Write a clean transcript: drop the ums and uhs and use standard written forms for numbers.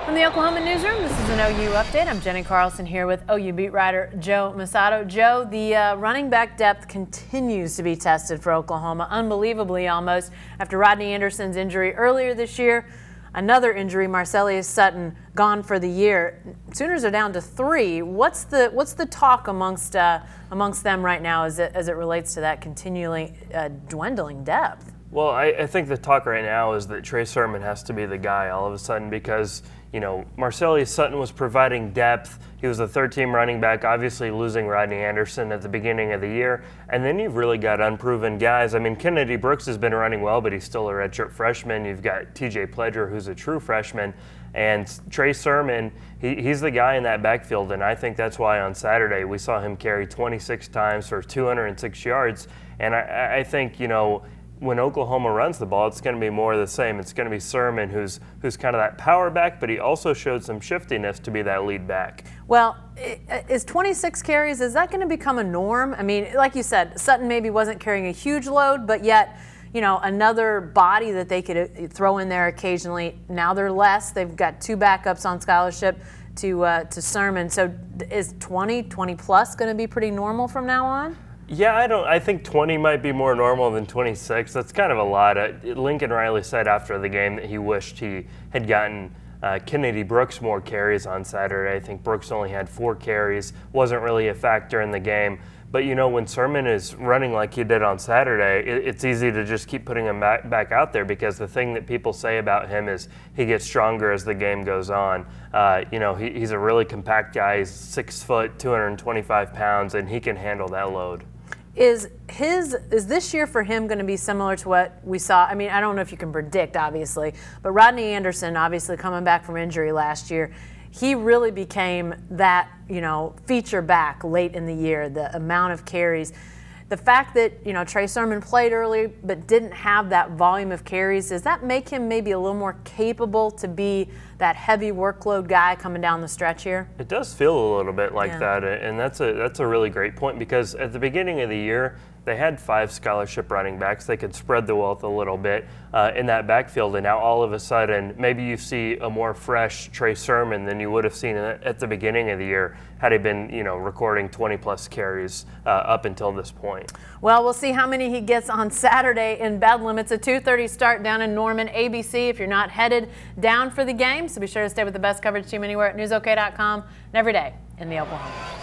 From the Oklahoma newsroom, this is an OU update. I'm Jenny Carlson here with OU beat writer Joe Mussato. Joe, the running back depth continues to be tested for Oklahoma, unbelievably almost, after Rodney Anderson's injury earlier this year. Another injury, Marcelius Sutton, gone for the year. Sooners are down to 3. What's the talk amongst them right now as it relates to that continually dwindling depth? Well, I think the talk right now is that Trey Sermon has to be the guy all of a sudden because, you know, Marcelius Sutton was providing depth. He was the third-team running back, obviously losing Rodney Anderson at the beginning of the year. And then you've really got unproven guys. I mean, Kennedy Brooks has been running well, but he's still a redshirt freshman. You've got TJ Pledger, who's a true freshman. And Trey Sermon, he's the guy in that backfield, and I think that's why on Saturday we saw him carry 26 times for 206 yards. And I think, you know, when Oklahoma runs the ball, it's going to be more of the same. It's going to be Sermon, who's kind of that power back, but he also showed some shiftiness to be that lead back. Well, is 26 carries, is that going to become a norm? I mean, like you said, Sutton maybe wasn't carrying a huge load, but yet, you know, another body that they could throw in there occasionally. Now they're less. They've got 2 backups on scholarship to Sermon. So is 20 plus going to be pretty normal from now on? Yeah, I think 20 might be more normal than 26. That's kind of a lot. Lincoln Riley said after the game that he wished he had gotten Kennedy Brooks more carries on Saturday. I think Brooks only had 4 carries, wasn't really a factor in the game. But, you know, when Sermon is running like he did on Saturday, it's easy to just keep putting him back out there because the thing that people say about him is he gets stronger as the game goes on. You know, he's a really compact guy. He's 6 foot, 225 pounds, and he can handle that load. Is this year for him going to be similar to what we saw? I mean, I don't know if you can predict, obviously, but Rodney Anderson, obviously coming back from injury last year, he really became that, you know, feature back late in the year, the amount of carries. The fact that, you know, Trey Sermon played early but didn't have that volume of carries, does that make him maybe a little more capable to be that heavy workload guy coming down the stretch here? It does feel a little bit like that, and that's a really great point because at the beginning of the year, they had 5 scholarship running backs. They could spread the wealth a little bit in that backfield, and now all of a sudden, maybe you see a more fresh Trey Sermon than you would have seen at the beginning of the year had he been, you know, recording 20-plus carries up until this point. Well, we'll see how many he gets on Saturday in Bedlam. It's a 2:30 start down in Norman, ABC, if you're not headed down for the game. So be sure to stay with the best coverage team anywhere at newsok.com and every day in the Oklahoma.